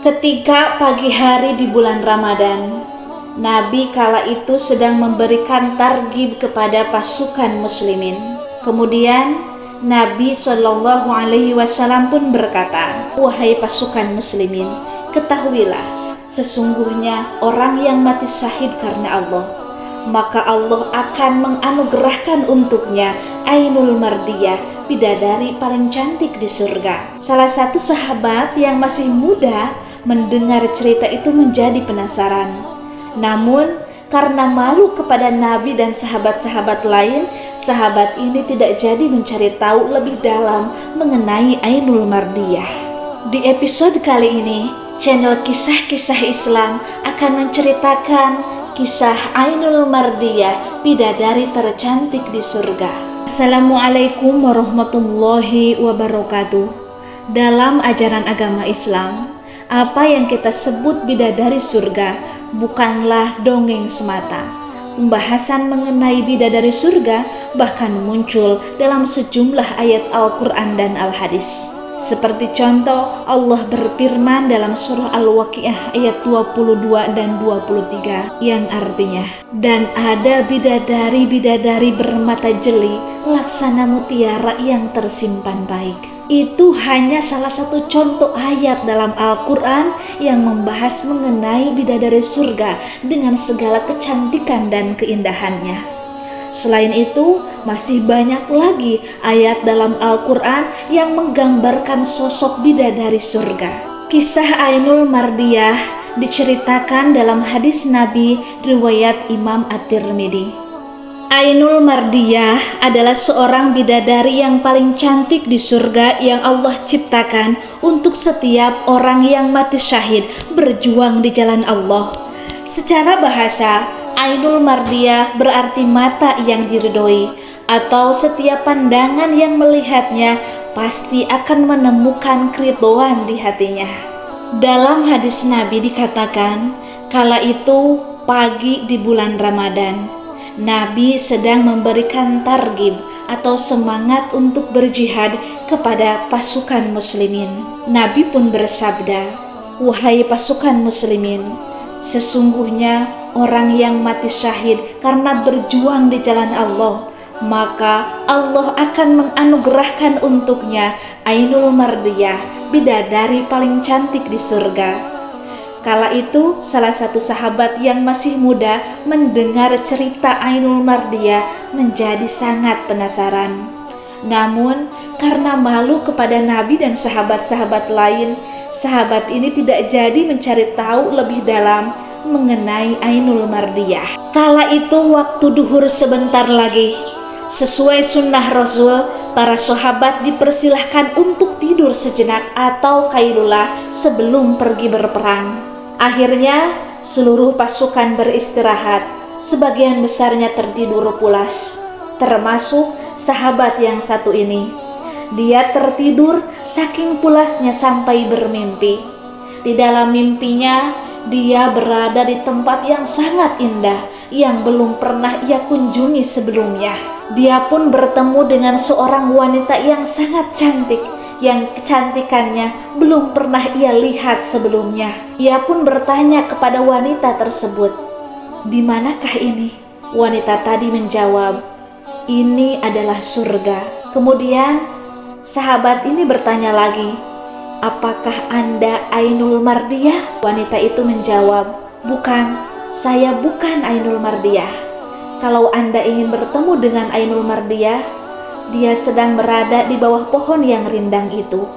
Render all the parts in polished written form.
Ketika pagi hari di bulan Ramadan, Nabi kala itu sedang memberikan targhib kepada pasukan muslimin. Kemudian Nabi SAW pun berkata, "Wahai pasukan muslimin, ketahuilah, sesungguhnya orang yang mati syahid karena Allah, maka Allah akan menganugerahkan untuknya Ainul Mardiyah, bidadari paling cantik di surga." Salah satu sahabat yang masih muda mendengar cerita itu menjadi penasaran. Namun karena malu kepada Nabi dan sahabat-sahabat lain, sahabat ini tidak jadi mencari tahu lebih dalam mengenai Ainul Mardiyah. Di episode kali ini, channel Kisah-Kisah Islam akan menceritakan kisah Ainul Mardiyah, bidadari tercantik di surga. Assalamualaikum warahmatullahi wabarakatuh. Dalam ajaran agama Islam, apa yang kita sebut bidadari surga bukanlah dongeng semata. Pembahasan mengenai bidadari surga bahkan muncul dalam sejumlah ayat Al-Quran dan Al-Hadis. Seperti contoh, Allah berfirman dalam surah Al-Waqiah ayat 22 dan 23 yang artinya, "Dan ada bidadari-bidadari bermata jeli laksana mutiara yang tersimpan baik." Itu hanya salah satu contoh ayat dalam Al-Quran yang membahas mengenai bidadari surga dengan segala kecantikan dan keindahannya. Selain itu, masih banyak lagi ayat dalam Al-Quran yang menggambarkan sosok bidadari surga. Kisah Ainul Mardiyah diceritakan dalam hadis Nabi riwayat Imam At-Tirmidzi. Ainul Mardiyah adalah seorang bidadari yang paling cantik di surga yang Allah ciptakan untuk setiap orang yang mati syahid berjuang di jalan Allah. Secara bahasa, Ainul Mardiyah berarti mata yang diridhoi, atau setiap pandangan yang melihatnya pasti akan menemukan keridhaan di hatinya. Dalam hadis Nabi dikatakan, kala itu pagi di bulan Ramadan, Nabi sedang memberikan targhib atau semangat untuk berjihad kepada pasukan muslimin. Nabi pun bersabda, "Wahai pasukan muslimin, sesungguhnya orang yang mati syahid karena berjuang di jalan Allah, maka Allah akan menganugerahkan untuknya Ainul Mardiyah, bidadari paling cantik di surga." Kala itu, salah satu sahabat yang masih muda mendengar cerita Ainul Mardiyah menjadi sangat penasaran. Namun, karena malu kepada Nabi dan sahabat-sahabat lain, sahabat ini tidak jadi mencari tahu lebih dalam mengenai Ainul Mardiyah. Kala itu waktu duhur sebentar lagi. Sesuai sunnah Rasul, para sahabat dipersilahkan untuk tidur sejenak atau qailulah sebelum pergi berperang. Akhirnya seluruh pasukan beristirahat, sebagian besarnya tertidur pulas, termasuk sahabat yang satu ini. Dia tertidur saking pulasnya sampai bermimpi. Di dalam mimpinya, dia berada di tempat yang sangat indah yang belum pernah ia kunjungi sebelumnya. Dia pun bertemu dengan seorang wanita yang sangat cantik, yang kecantikannya belum pernah ia lihat sebelumnya. Ia pun bertanya kepada wanita tersebut, "Di manakah ini?" Wanita tadi menjawab, "Ini adalah surga." Kemudian sahabat ini bertanya lagi, "Apakah Anda Ainul Mardiyah?" Wanita itu menjawab, "Bukan, saya bukan Ainul Mardiyah. Kalau Anda ingin bertemu dengan Ainul Mardiyah, dia sedang berada di bawah pohon yang rindang itu."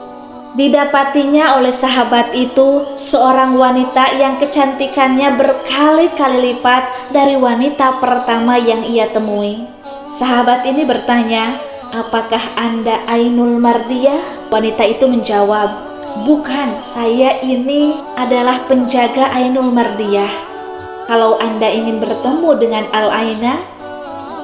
Didapatinya oleh sahabat itu seorang wanita yang kecantikannya berkali-kali lipat dari wanita pertama yang ia temui. Sahabat ini bertanya, "Apakah Anda Ainul Mardiyah?" Wanita itu menjawab, "Bukan, saya ini adalah penjaga Ainul Mardiyah. Kalau Anda ingin bertemu dengan Al-Aina,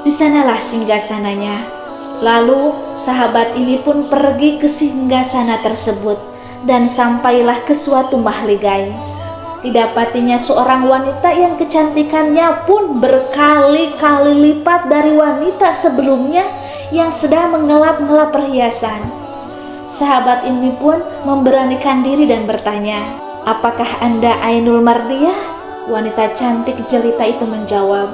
di sanalah singgasananya." Lalu sahabat ini pun pergi ke singgasana tersebut dan sampailah ke suatu mahligai. Didapatinya seorang wanita yang kecantikannya pun berkali-kali lipat dari wanita sebelumnya yang sedang mengelap-ngelap perhiasan. Sahabat ini pun memberanikan diri dan bertanya, "Apakah Anda Ainul Mardiyah?" Wanita cantik jelita itu menjawab,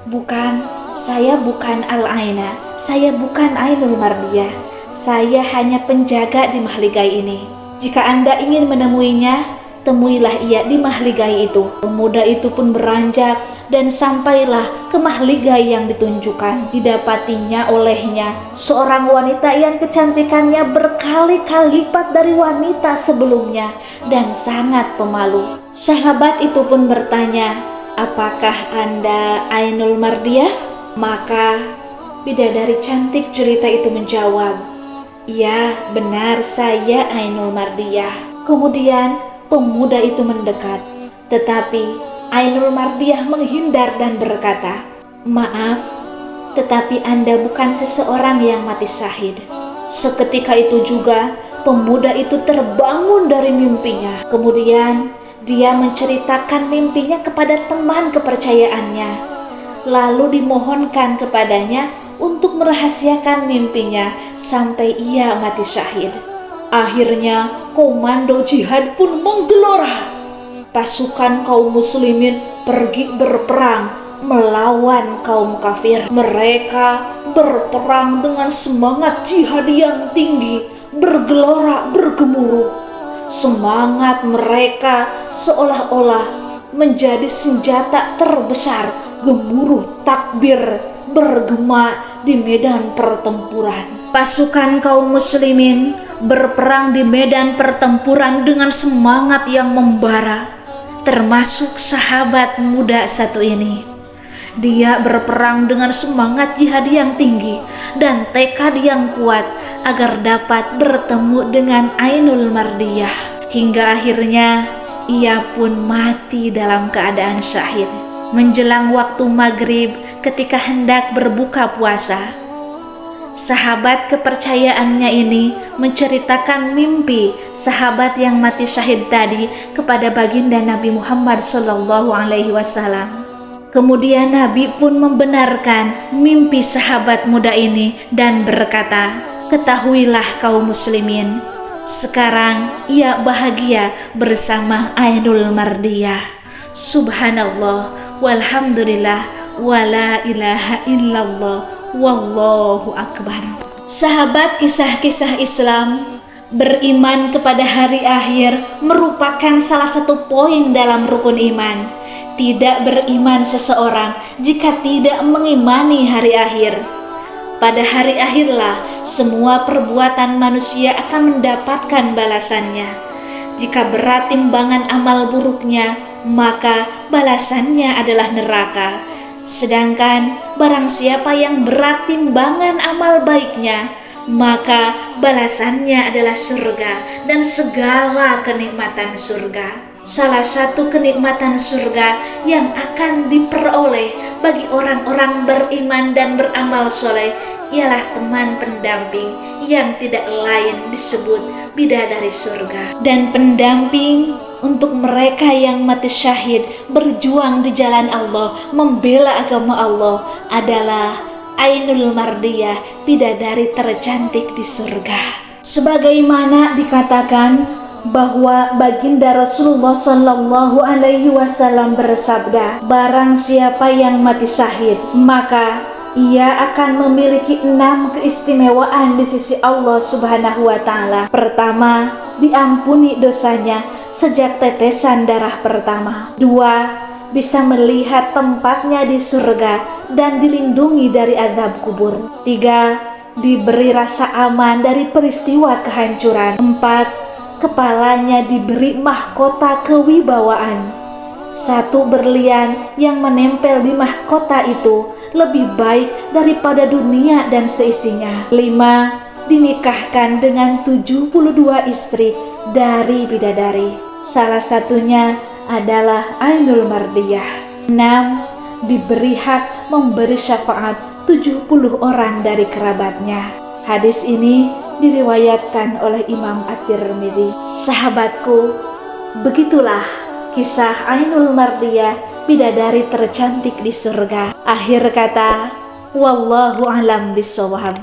"Bukan, saya bukan Al-Aina, saya bukan Ainul Mardiyah. Saya hanya penjaga di mahligai ini. Jika Anda ingin menemuinya, temuilah ia di mahligai itu." Pemuda itu pun beranjak dan sampailah ke mahligai yang ditunjukkan. Didapatinya olehnya seorang wanita yang kecantikannya berkali-kali lipat dari wanita sebelumnya dan sangat pemalu. Sahabat itu pun bertanya, "Apakah Anda Ainul Mardiyah?" Maka bidadari cantik jelita itu menjawab, "Ya, benar, saya Ainul Mardiyah." Kemudian pemuda itu mendekat, tetapi Ainul Mardiyah menghindar dan berkata, "Maaf, tetapi Anda bukan seseorang yang mati syahid." Seketika itu juga pemuda itu terbangun dari mimpinya. Kemudian dia menceritakan mimpinya kepada teman kepercayaannya. Lalu dimohonkan kepadanya untuk merahasiakan mimpinya sampai ia mati syahid. Akhirnya komando jihad pun menggelora. Pasukan kaum muslimin pergi berperang melawan kaum kafir. Mereka berperang dengan semangat jihad yang tinggi, bergelora, bergemuruh. Semangat mereka seolah-olah menjadi senjata terbesar. Gemuruh takbir bergema di medan pertempuran. Pasukan kaum muslimin berperang di medan pertempuran dengan semangat yang membara. Termasuk sahabat muda satu ini. Dia berperang dengan semangat jihad yang tinggi dan tekad yang kuat agar dapat bertemu dengan Ainul Mardiyah. Hingga akhirnya ia pun mati dalam keadaan syahid. Menjelang waktu maghrib ketika hendak berbuka puasa, sahabat kepercayaannya ini menceritakan mimpi sahabat yang mati syahid tadi kepada baginda Nabi Muhammad SAW. Kemudian Nabi pun membenarkan mimpi sahabat muda ini dan berkata, "Ketahuilah kaum muslimin, sekarang ia bahagia bersama Ainul Mardiyah." Subhanallah, walhamdulillah, wala ilaha illallah, wallahu akbar. Sahabat, kisah-kisah Islam, beriman kepada hari akhir merupakan salah satu poin dalam rukun iman. Tidak beriman seseorang jika tidak mengimani hari akhir. Pada hari akhirlah semua perbuatan manusia akan mendapatkan balasannya. Jika berat timbangan amal buruknya, maka balasannya adalah neraka. Sedangkan barang siapa yang berat timbangan amal baiknya, maka balasannya adalah surga dan segala kenikmatan surga. Salah satu kenikmatan surga yang akan diperoleh bagi orang-orang beriman dan beramal soleh ialah teman pendamping yang tidak lain disebut bidadari surga. Dan pendamping untuk mereka yang mati syahid berjuang di jalan Allah, membela agama Allah adalah Ainul Mardiyah, bidadari tercantik di surga. Sebagaimana dikatakan bahwa baginda Rasulullah SAW bersabda, "Barang siapa yang mati syahid, maka ia akan memiliki 6 keistimewaan di sisi Allah Subhanahu wa Ta'ala. Pertama, diampuni dosanya sejak tetesan darah pertama. 2, bisa melihat tempatnya di surga dan dilindungi dari azab kubur. 3, diberi rasa aman dari peristiwa kehancuran. 4, kepalanya diberi mahkota kewibawaan. 1 berlian yang menempel di mahkota itu lebih baik daripada dunia dan seisinya. 5, dinikahkan dengan 72 istri dari bidadari. Salah satunya adalah Ainul Mardiyah. 6, diberi hak memberi syafaat 70 orang dari kerabatnya. Hadis ini diriwayatkan oleh Imam At-Tirmidzi. Sahabatku, begitulah kisah Ainul Mardiyah, bidadari tercantik di surga. Akhir kata, wallahu a'lam bishawab.